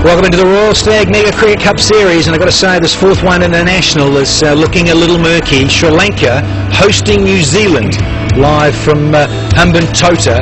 Welcome into the Royal Stag Mega Cricket Cup Series, and I've got to say this fourth one international is looking a little murky. Sri Lanka hosting New Zealand live from Hambantota.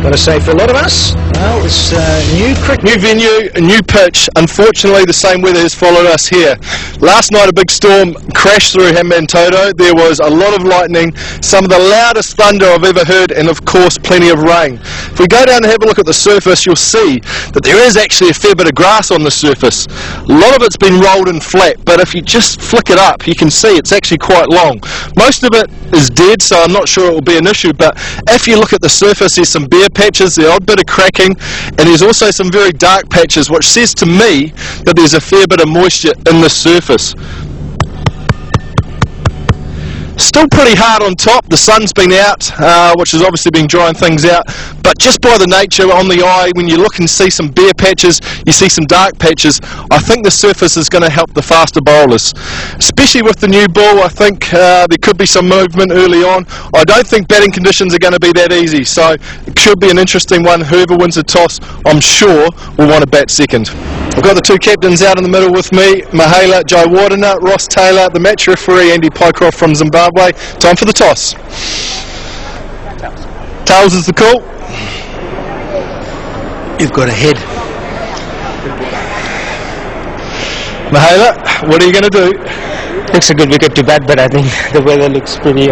Got to say, for a lot of us, well, it's new cricket. New venue, a new pitch. Unfortunately, the same weather has followed us here. Last night, a big storm crashed through Hambantota. There was a lot of lightning, some of the loudest thunder I've ever heard, and of course, plenty of rain. If we go down and have a look at the surface, you'll see that there is actually a fair bit of grass on the surface. A lot of it's been rolled and flat, but if you just flick it up, you can see it's actually quite long. Most of it is dead, so I'm not sure it will be an issue, but if you look at the surface, there's some bare patches, the odd bit of cracking, and there's also some very dark patches, which says to me that there's a fair bit of moisture in the surface. Still pretty hard on top. The sun's been out, which has obviously been drying things out, but just by the nature on the eye, when you look and see some bare patches, you see some dark patches, I think the surface is going to help the faster bowlers. Especially with the new ball, I think there could be some movement early on. I don't think batting conditions are going to be that easy, so it should be an interesting one. Whoever wins the toss, I'm sure, will want to bat second. I've got the two captains out in the middle with me, Mahela Jayawardene, Ross Taylor, the match referee, Andy Pycroft from Zimbabwe. Time for the toss. Tails is the call. You've got a head. Mahela, what are you going to do? Looks a good wicket to bat, but I think the weather looks pretty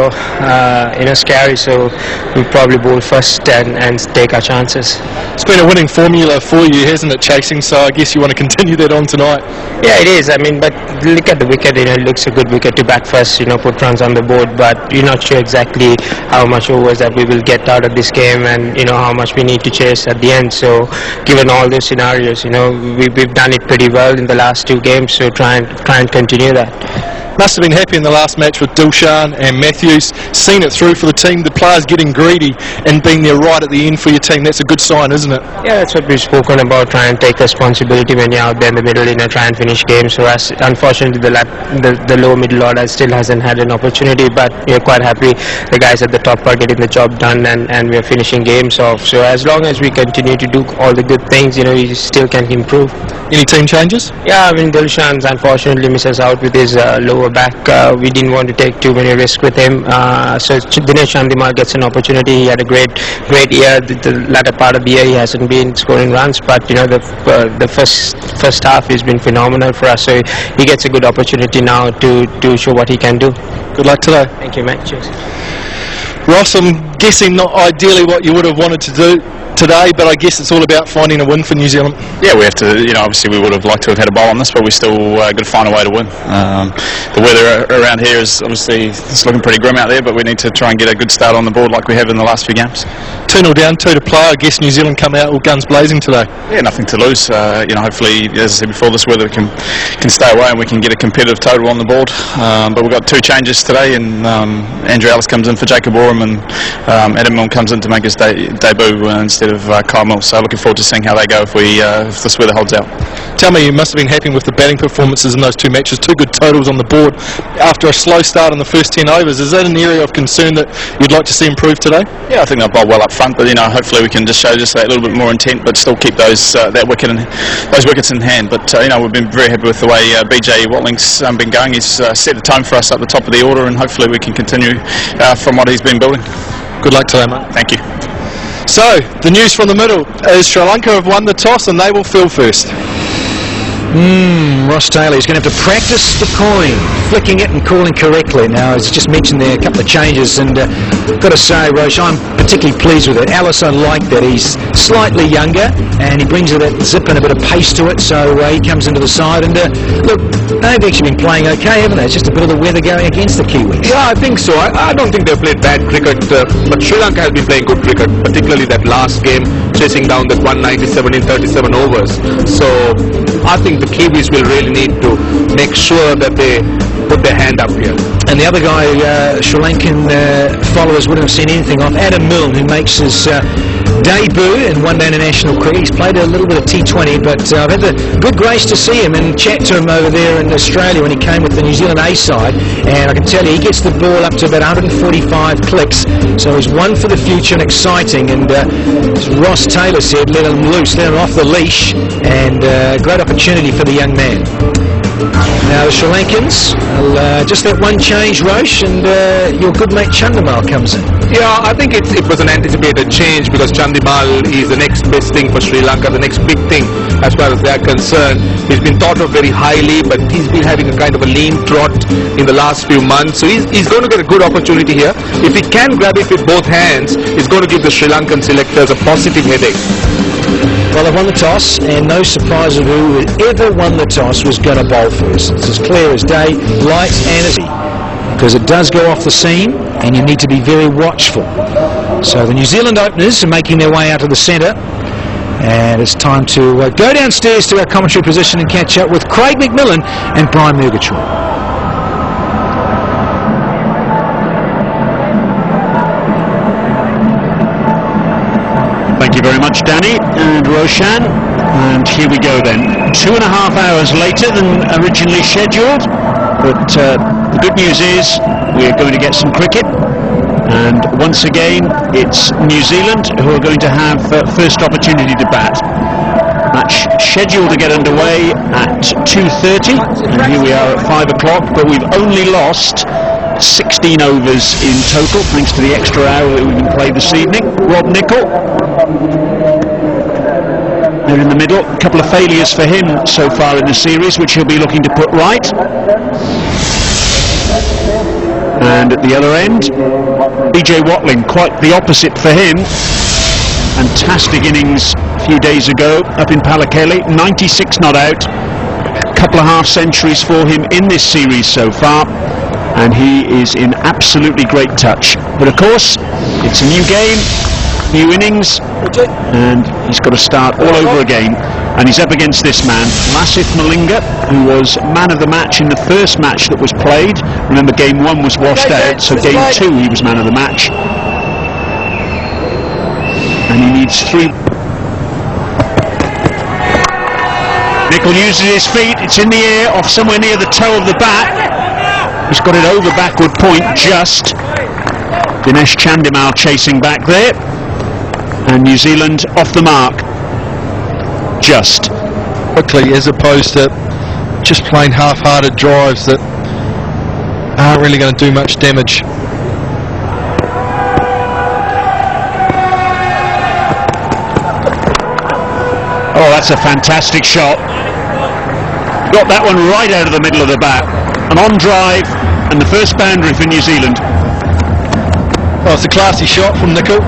scary, so we'll probably bowl first and take our chances. It's been a winning formula for you, hasn't it, chasing, so I guess you want to continue that on tonight. Yeah, it is. I mean, but look at the wicket, it looks a good wicket to bat first, put runs on the board, but you're not sure exactly how much overs that we will get out of this game, and how much we need to chase at the end. So given all those scenarios, we've done it pretty well in the last two games, so try and continue that. Must have been happy in the last match with Dilshan and Mathews, seen it through for the team, the players getting greedy and being there right at the end for your team. That's a good sign, isn't it? Yeah, that's what we've spoken about, try and take responsibility when you're out there in the middle, try and finish games. So unfortunately the lower middle order still hasn't had an opportunity, but we're quite happy the guys at the top are getting the job done, and we're finishing games off. So as long as we continue to do all the good things, we still can improve. Any team changes? Yeah, I mean, Dilshan unfortunately misses out with his lower back. We didn't want to take too many risks with him, so Chandimal gets an opportunity. He had a great year. The latter part of the year he hasn't been scoring runs, but the first half has been phenomenal for us, so he gets a good opportunity now to show what he can do. Good luck today. Thank you, mate. Cheers. Ross, I'm guessing not ideally what you would have wanted to do today, but I guess it's all about finding a win for New Zealand. Yeah, we have to, obviously we would have liked to have had a bowl on this, but we still got to find a way to win. The weather around here is obviously, it's looking pretty grim out there, but we need to try and get a good start on the board like we have in the last few games. 2-0 down, 2 to play. I guess New Zealand come out all guns blazing today. Yeah, nothing to lose. Hopefully, as I said before, this weather can stay away and we can get a competitive total on the board. But we've got two changes today, and Andrew Ellis comes in for Jacob Oram, and Adam Milne comes in to make his debut instead of Kyle Milne. So looking forward to seeing how they go if this weather holds out. Tell me, you must have been happy with the batting performances in those two matches. Two good totals on the board after a slow start in the first 10 overs. Is that an area of concern that you'd like to see improve today? Yeah, I think they'll bowl well up front, but hopefully we can just show that little bit more intent, but still keep those wickets in hand. But we've been very happy with the way BJ Watling's been going. He's set the tone for us at the top of the order, and hopefully we can continue from what he's been building. Good luck today, mate. Thank you. So, the news from the middle is Sri Lanka have won the toss and they will field first. Ross Taylor is going to have to practice the coin, flicking it and calling correctly. Now, as just mentioned there, a couple of changes, and got to say, Roche, I'm particularly pleased with it. Ellis, I like that. He's slightly younger, and he brings that zip and a bit of pace to it, so he comes into the side. And look, they've actually been playing okay, haven't they? It's just a bit of the weather going against the Kiwis. Yeah, I think so. I don't think they've played bad cricket, but Sri Lanka has been playing good cricket, particularly that last game, chasing down that 197 in 37 overs. So I think the Kiwis will really need to make sure that they put their hand up here. And the other guy, Sri Lankan followers wouldn't have seen anything of, Adam Milne, who makes his debut in one-day international cricket. He's played a little bit of T20, but I've had the good grace to see him and chat to him over there in Australia when he came with the New Zealand A side, and I can tell you he gets the ball up to about 145 clicks, so he's one for the future and exciting. And as Ross Taylor said, let him loose, let him off the leash, and great opportunity for the young man. Now the Sri Lankans, just that one change, Roche, and your good mate Chandimal comes in. Yeah, I think it was an anticipated change because Chandimal is the next best thing for Sri Lanka, the next big thing as far as they are concerned. He's been thought of very highly, but he's been having a kind of a lean trot in the last few months, so he's going to get a good opportunity here. If he can grab it with both hands, it's going to give the Sri Lankan selectors a positive headache. Well, they've won the toss, and no surprise of whoever won the toss was going to bowl first. It's as clear as day, light and as because it does go off the seam, and you need to be very watchful. So the New Zealand openers are making their way out to the centre, and it's time to go downstairs to our commentary position and catch up with Craig McMillan and Brian Murgatroyd. Thank you very much, Danny and Roshan. And here we go then. 2.5 hours later than originally scheduled, but the good news is we're going to get some cricket. And once again, it's New Zealand who are going to have first opportunity to bat. Match scheduled to get underway at 2:30, and here we are at 5 o'clock, but we've only lost 16 overs in total, thanks to the extra hour that we've been played this evening. Rob Nicol, there in the middle. A couple of failures for him so far in the series, which he'll be looking to put right. And at the other end, BJ Watling, quite the opposite for him. Fantastic innings a few days ago up in Pallekele, 96 not out. A couple of half centuries for him in this series so far, and he is in absolutely great touch. But of course, it's a new game, new innings, and he's got to start all over again. And he's up against this man, Lasith Malinga, who was man of the match in the first match that was played. Remember, game 1 was washed out, so game 2 he was man of the match. And he needs 3. Nicol uses his feet, it's in the air, off somewhere near the toe of the bat. He's got it over backward point just. Dinesh Chandimal chasing back there. And New Zealand off the mark. Just. Quickly, as opposed to just plain half-hearted drives that aren't really going to do much damage. Oh, that's a fantastic shot. Got that one right out of the middle of the bat. An on drive and the first boundary for New Zealand. Oh, it's a classy shot from Nicol.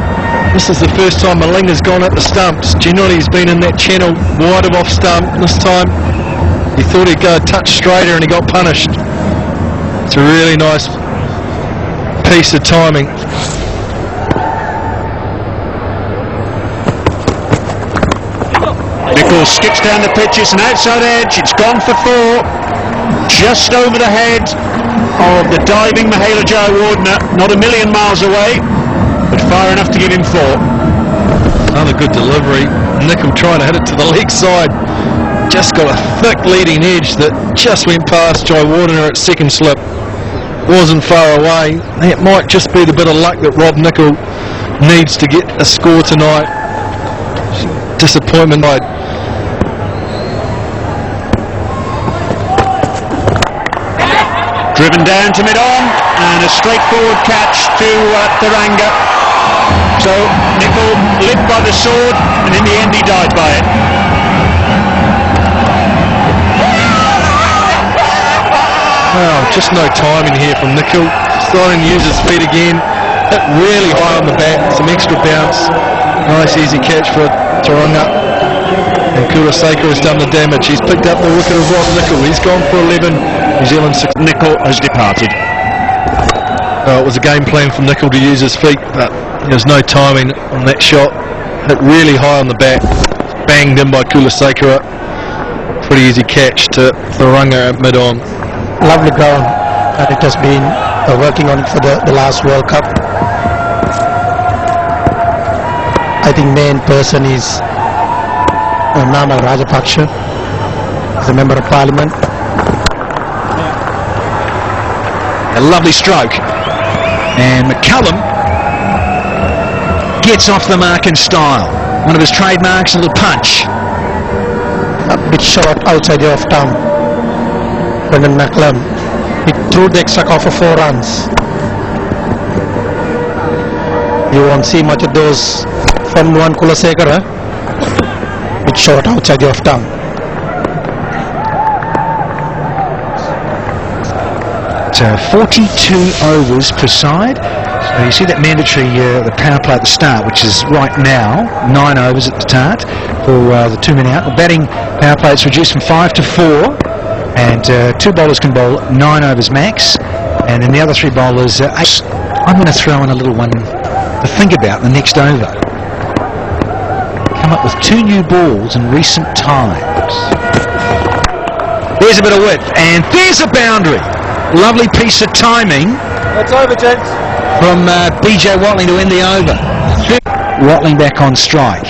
This is the first time Malinga's gone at the stumps. Generally he's been in that channel wide of off stump. This time he thought he'd go a touch straighter and he got punished. It's a really nice piece of timing. Nicol skips down the pitch, it's an outside edge, it's gone for 4. Just over the head of the diving Mahela Jayawardene, not a million miles away, but far enough to give him 4. Another good delivery. Nicol trying to hit it to the leg side. Just got a thick leading edge that just went past Jayawardene at second slip. Wasn't far away. That might just be the bit of luck that Rob Nicol needs to get a score tonight. Disappointment. Driven down to mid-on, and a straightforward catch to Tharanga. So Nicol lived by the sword, and in the end he died by it. Wow, just no timing here from Nicol. Starting to use his feet again. Hit really high on the bat, some extra bounce. Nice easy catch for Tharanga. And Kulasekara has done the damage. He's picked up the wicket of Rob Nicol. He's gone for 11. New Zealand 6. Nicol has departed. It was a game plan for Nicol to use his feet, but there was no timing on that shot. Hit really high on the bat. Banged in by Kulasekara. Pretty easy catch to Tharanga at mid-on. Lovely ground, and it has been working on it for the last World Cup. I think main person is Namal Rajapaksha, the member of parliament. A lovely stroke, and McCullum gets off the mark in style. One of his trademarks, a little punch. A bit short outside the off town. Brendan McCullum, he threw the extra cover for 4 runs. You won't see much of those from one Kulasekara. Bit short outside the off town. So 42 overs per side. So you see that mandatory the power play at the start, which is right now 9 overs at the start for the 2 men out. The batting power play is reduced from 5 to 4, and 2 bowlers can bowl 9 overs max, and then the other 3 bowlers. I'm going to throw in a little one to think about the next over. Come up with 2 new balls in recent times. There's a bit of width, and there's a boundary. Lovely piece of timing. That's over, gents. From BJ Watling to end the over. Watling back on strike.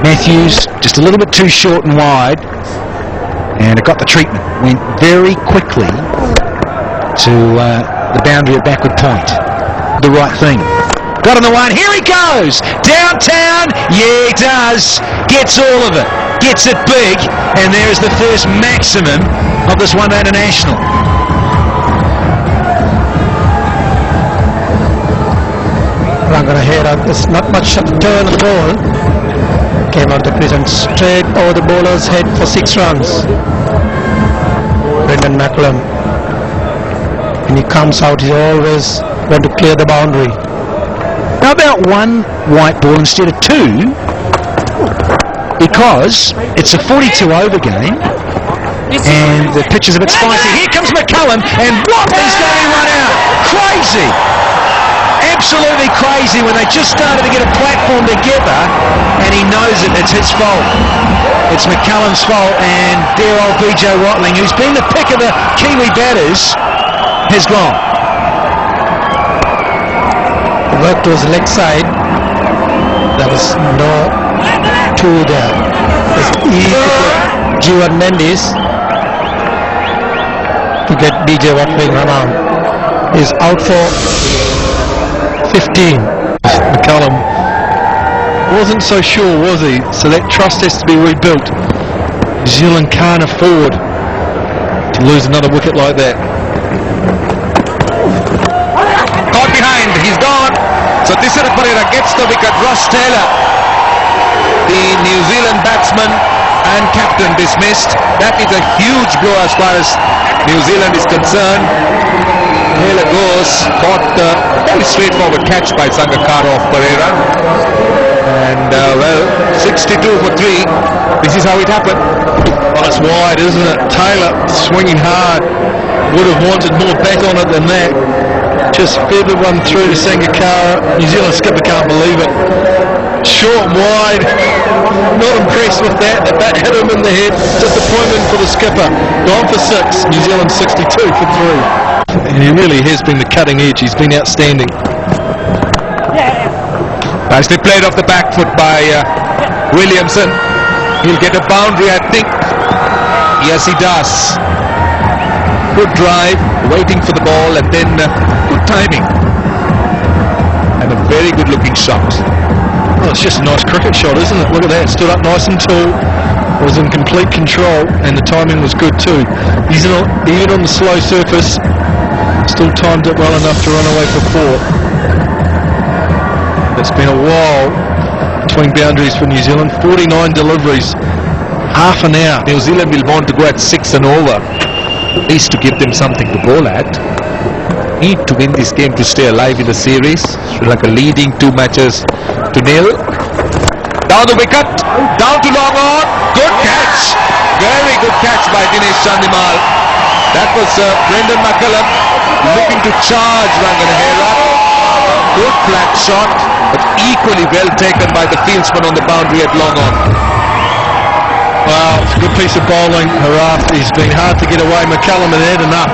Mathews just a little bit too short and wide, and it got the treatment. Went very quickly to the boundary at backward point. The right thing. Got on the one. Here he goes. Downtown. Yeah, he does. Gets all of it. Gets it big, and there's the first maximum of this one-day international. Eranga and Herath, there's not much of a turn of the ball. Came out the crease and straight over the bowler's head for 6 runs. Brendan McCullum, when he comes out, he's always going to clear the boundary. How about 1 white ball instead of 2? Because it's a 42 over game, and the pitch is a bit spicy. Here comes McCullum, and Watley's going one out. Crazy! Absolutely crazy when they just started to get a platform together, and he knows it. It's his fault. It's McCullum's fault, and dear old BJ Watling, who's been the pick of the Kiwi batters, has gone. The work to his leg side. There was no 2 there. It's easy to put Jayawardene Mendis to get BJ Watling around. He's out for 15. McCullum wasn't so sure, was he? So that trust has to be rebuilt. New Zealand can't afford to lose another wicket like that. Caught behind, he's gone. So Perera gets the wicket. Ross Taylor, the New Zealand batsman and captain, dismissed. That is a huge blow as far as New Zealand is concerned. Taylor goes, caught a very straightforward catch by Sangakkara of Perera, and well, 62 for 3. This is how it happened. Well, it's wide, isn't it? Taylor swinging hard. Would have wanted more bat on it than that. Just feathered one through to Sangakkara. New Zealand skipper can't believe it. Short and wide. Not impressed with that. The bat hit him in the head. Disappointment for the skipper. Gone for 6. New Zealand 62 for 3. And he really has been the cutting edge. He's been outstanding. Nicely played off the back foot by Williamson. He'll get a boundary, I think. Yes, he does. Good drive, waiting for the ball, and then good timing. And a very good looking shot. Well, it's just a nice cricket shot, isn't it? Look at that. Stood up nice and tall. Was in complete control, and the timing was good too. He's even on the slow surface. Still timed it well enough to run away for 4. It's been a while between boundaries for New Zealand. 49 deliveries, half an hour. New Zealand will want to go at 6 and over. At least to give them something to bowl at. Need to win this game to stay alive in the series. Sri Lanka leading 2 matches to 0. Down the wicket, down to long on. Good catch. Very good catch by Chandimal. That was Brendan McCullum looking to charge Rangan Herath. Good flat shot, but equally well taken by the fieldsman on the boundary at long on. Wow, it's a good piece of bowling. Herath, he's been hard to get away. McCullum had enough.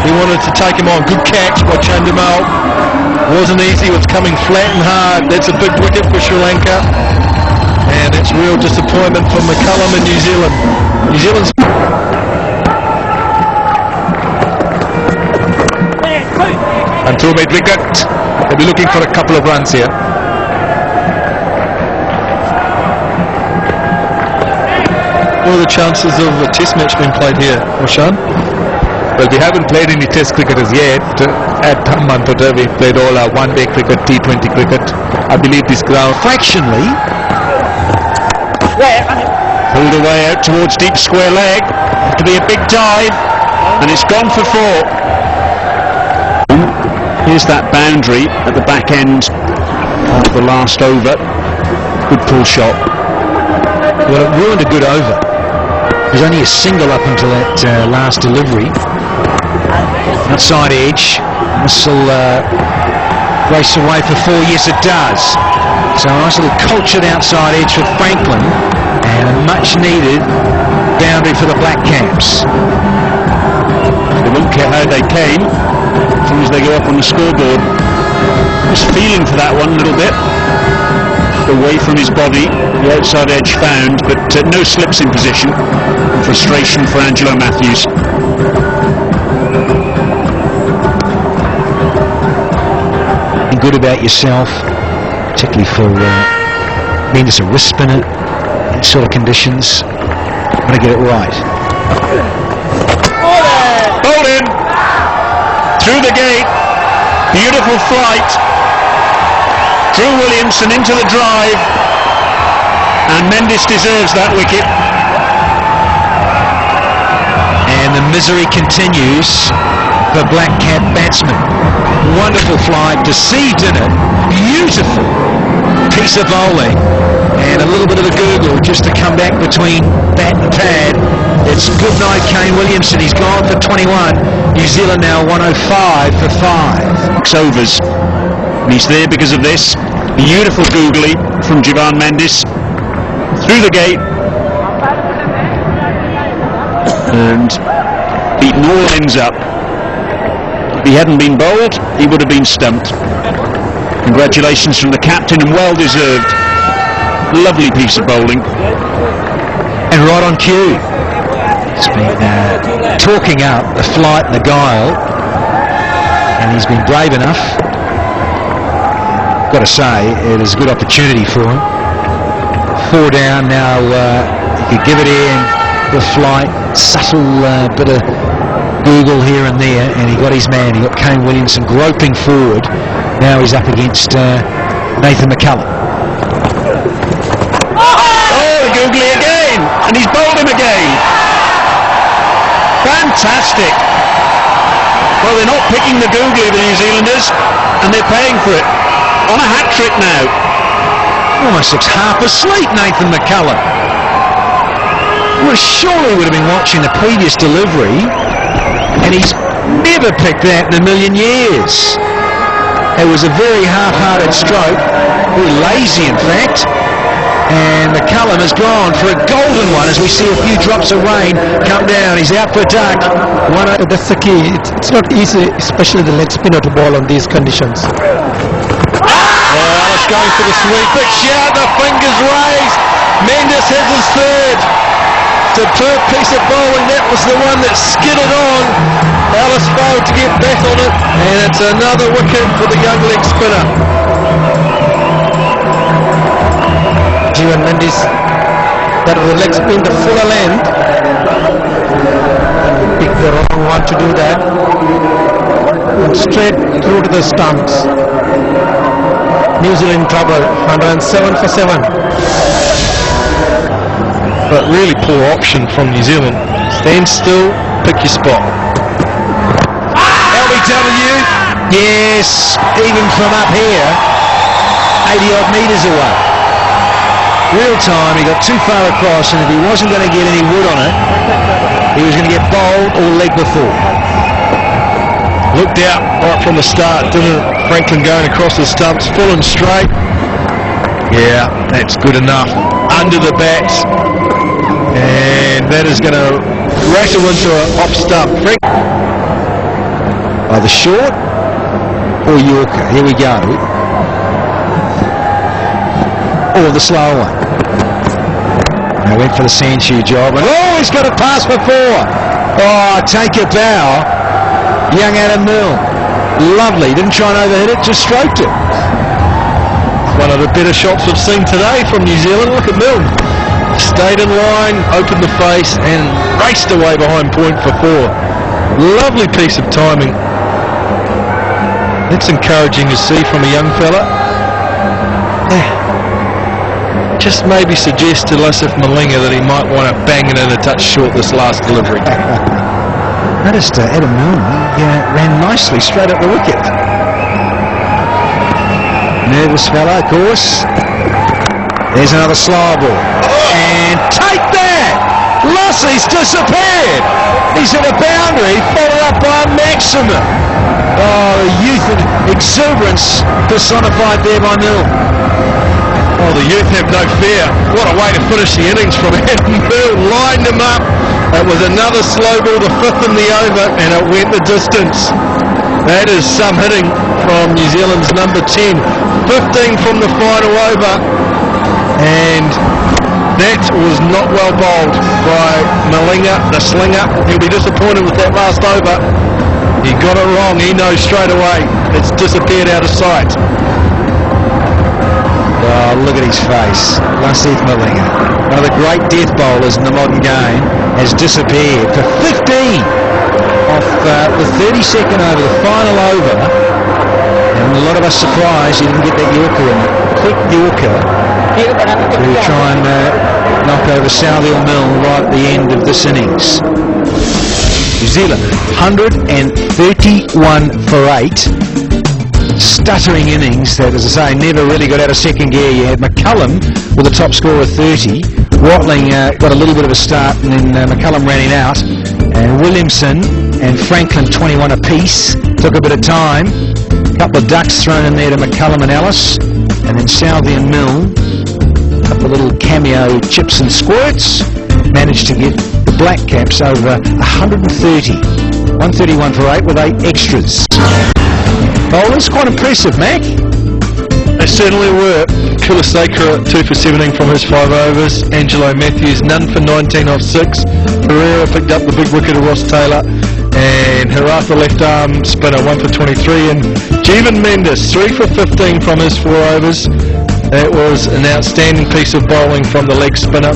He wanted to take him on. Good catch by Chandimal. Wasn't easy. It was coming flat and hard. That's a big wicket for Sri Lanka. And it's real disappointment for McCullum in New Zealand. New Zealand's... And through mid-wicket, they'll be looking for a couple of runs here. What are the chances of a test match being played here, Roshan? Well, we haven't played any test cricket as yet. At Mantoda, we played all our one-day cricket, T20 cricket. I believe this ground... Fractionally, Pulled away out towards deep square leg. To be a big dive, and it's gone for 4. Here's that boundary at the back end of the last over. Good pull shot. well, it ruined a good over. It was only a single up until that last delivery. Outside edge. This will race away for 4. Yes, it does. So a nice little cultured outside edge for Franklin, and a much needed boundary for the Black Caps. They won't care how they came, as long as they go up on the scoreboard. Just feeling for that one a little bit. Away from his body, the outside edge found, but no slips in position. Frustration for Angelo Mathews. Be good about yourself, particularly for Mendis, a wrist spinner in sort of conditions. Want to get it right. Boult in through the gate. Beautiful flight. Drew Williamson into the drive, and Mendis deserves that wicket. And the misery continues for Black Cap batsmen. Wonderful flight, deceived in it. Beautiful piece of bowling, and a little bit of a gurgle just to come back between bat and pad. It's good night, Kane Williamson. He's gone for 21. New Zealand now 105 for 5. 6 overs. And he's there because of this. Beautiful googly from Javan Mendis. Through the gate. And beaten all ends up. If he hadn't been bowled, he would have been stumped. Congratulations from the captain, and well deserved. Lovely piece of bowling. And right on cue. He's been talking up the flight and the guile, and he's been brave enough. Got to say, it is a good opportunity for him. 4 down now. He could give it in the flight, subtle bit of Google here and there, and he got his man. He got Kane Williamson groping forward. Now he's up against Nathan McCullum. Oh, the googly again, and he's bowled him again. Fantastic. Well, they're not picking the googly, the New Zealanders, and they're paying for it. On a hat-trick now. Almost looks half asleep, Nathan McCullum. Well, surely would have been watching the previous delivery, and he's never picked that in a million years. It was a very half-hearted stroke, very lazy in fact, and McCullum has gone for a golden one as we see a few drops of rain come down. He's out for a duck. That's the key. It's not easy, especially the leg spinner, to bowl on these conditions. Ellis going for the sweep. Big shout, the fingers raised. Mendis has his third. Superb piece of bowling. That was the one that skidded on. Ellis failed to get back on it, and it's another wicket for the young leg spinner. Jayawardene Mendis, that was the leg spin, the fuller length. Picked the wrong one to do that. And straight through to the stumps. New Zealand in trouble, 107 for 7. But really poor option from New Zealand. Stand still, pick your spot. LBW, yes, even from up here, 80 odd metres away. Real time, he got too far across, and if he wasn't going to get any wood on it, he was going to get bowled or leg before. Looked out right from the start, didn't Franklin going across the stumps, full and straight. Yeah, that's good enough. Under the bat, and that is going to rattle into an off stump. Either short or Yorker. Here we go. Or the slow one. I went for the sand shoe job, and he's got a pass for 4. Oh, take a bow. Young Adam Milne. Lovely. Didn't try and overhit it, just stroked it. One of the better shots we've seen today from New Zealand. Look at Milne. Stayed in line, opened the face, and raced away behind point for 4. Lovely piece of timing. That's encouraging to see from a young fella. Just maybe suggest to Malinga that he might want to bang it in a touch short this last delivery. Noticed Adam Milne ran nicely straight up the wicket. Nervous fella, of course. There's another slow ball. And take that! Lossie's disappeared! He's at a boundary, followed up by a maximum. Oh, the youth and exuberance personified there by Milne. Oh, the youth have no fear. What a way to finish the innings from Adam Milne. Lined him up. It was another slow ball, the 5th in the over, and it went the distance. That is some hitting from New Zealand's number 10. 15 from the final over. And that was not well bowled by Malinga, the slinger. He'll be disappointed with that last over. He got it wrong. He knows straight away. It's disappeared out of sight. Oh, look at his face. Malinga, one of the great death bowlers in the modern game, has disappeared for 15 off the 32nd over, the final over. And a lot of us surprised he didn't get that Yorker in. Quick Yorker to try and knock over Southall Milne right at the end of this innings. New Zealand, 131 for 8. Stuttering innings that, as I say, never really got out of second gear. You had McCullum with a top score of 30. Watling got a little bit of a start, and then McCullum ran it out. And Williamson and Franklin 21 apiece. Took a bit of time. A couple of ducks thrown in there to McCullum and Ellis. And then Southey and Milne. A couple of little cameo chips and squirts. Managed to get the Black Caps over 130. 131 for 8 with 8 extras. Bowlers, quite impressive, Mac. They certainly were. Kulasekara 2 for 17 from his 5 overs. Angelo Mathews none for 19 off 6. Perera picked up the big wicket of Ross Taylor. And Herath, the left arm spinner, 1 for 23. And Mendis 3 for 15 from his 4 overs. That was an outstanding piece of bowling from the leg spinner.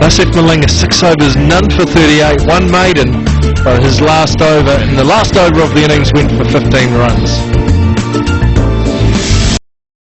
Malinga 6 overs, none for 38. 1 maiden. His last over, and the last over of the innings went for 15 runs.